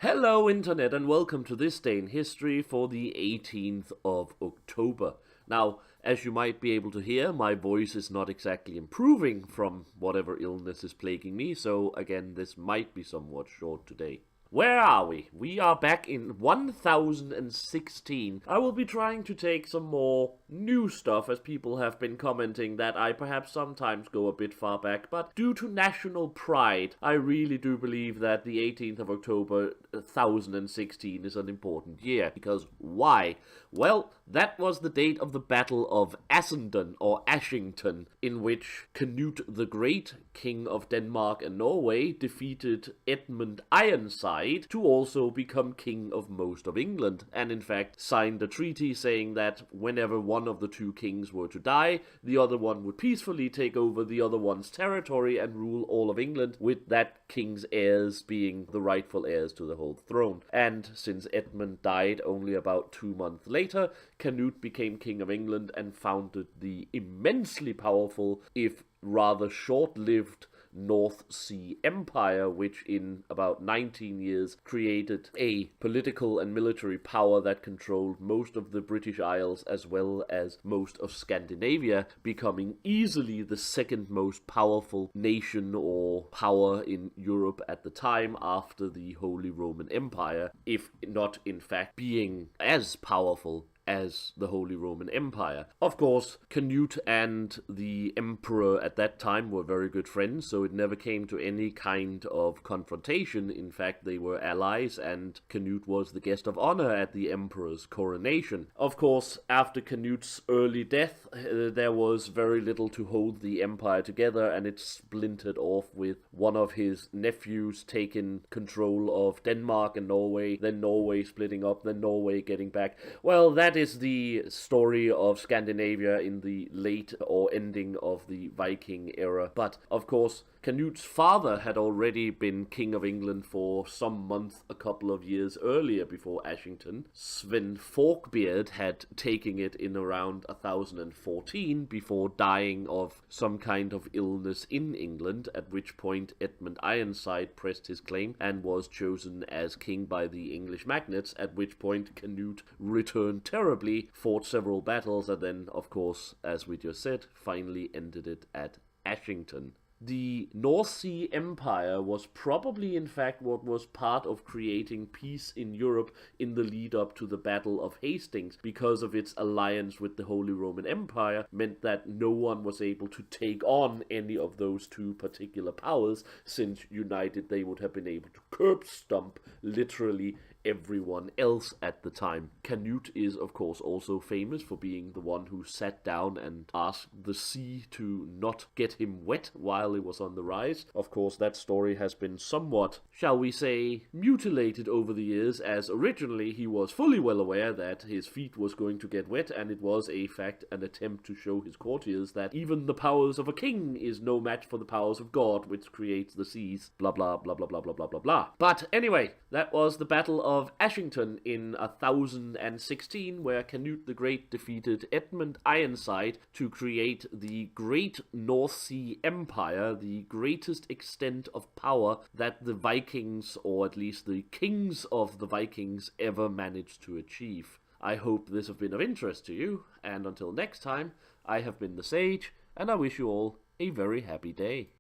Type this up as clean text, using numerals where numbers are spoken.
Hello, Internet, and welcome to this day in history for the 18th of October. Now, as you might be able to hear, my voice is not exactly improving from whatever illness is plaguing me, so again, this might be somewhat short today. Where are we? We are back in 1016. I will be trying to take some more new stuff, as people have been commenting that I perhaps sometimes go a bit far back, but due to national pride, I really do believe that the 18th of October 1016 is an important year. Because why? Well, that was the date of the Battle of Assendon, or Ashington, in which Canute the Great, King of Denmark and Norway, defeated Edmund Ironside to also become king of most of England, and in fact signed a treaty saying that whenever one of the two kings were to die, the other one would peacefully take over the other one's territory and rule all of England, with that king's heirs being the rightful heirs to the whole throne. And since Edmund died only about 2 months later, Canute became king of England and founded the immensely powerful, if rather short-lived, North Sea Empire, which in about 19 years created a political and military power that controlled most of the British Isles as well as most of Scandinavia, becoming easily the second most powerful nation or power in Europe at the time after the Holy Roman Empire, if not in fact being as powerful as the Holy Roman Empire. Of course, Canute and the emperor at that time were very good friends, so it never came to any kind of confrontation. In fact, they were allies, and Canute was the guest of honor at the emperor's coronation. Of course, after Canute's early death, there was very little to hold the empire together, and it splintered off with one of his nephews taking control of Denmark and Norway, then Norway splitting up, then Norway getting back. Well, that is the story of Scandinavia in the late or ending of the Viking era. But, of course, Canute's father had already been king of England for some months a couple of years earlier before Ashington. Sven Forkbeard had taken it in around 1014 before dying of some kind of illness in England, at which point Edmund Ironside pressed his claim and was chosen as king by the English magnates, at which point Canute returned terribly, fought several battles, and then, of course, as we just said, finally ended it at Ashington. The North Sea Empire was probably, in fact, what was part of creating peace in Europe in the lead up to the Battle of Hastings, because of its alliance with the Holy Roman Empire meant that no one was able to take on any of those two particular powers, since united they would have been able to curb stomp literally everyone else at the time. Canute is, of course, also famous for being the one who sat down and asked the sea to not get him wet while it was on the rise. Of course, that story has been somewhat, shall we say, mutilated over the years, as originally he was fully well aware that his feet was going to get wet, and it was, a fact, an attempt to show his courtiers that even the powers of a king is no match for the powers of God, which creates the seas, blah blah blah blah blah blah blah blah blah. But anyway, that was the Battle of Ashington in 1016, where Canute the Great defeated Edmund Ironside to create the Great North Sea Empire, the greatest extent of power that the Vikings, or at least the kings of the Vikings, ever managed to achieve. I hope this has been of interest to you, and until next time, I have been the Sage, and I wish you all a very happy day.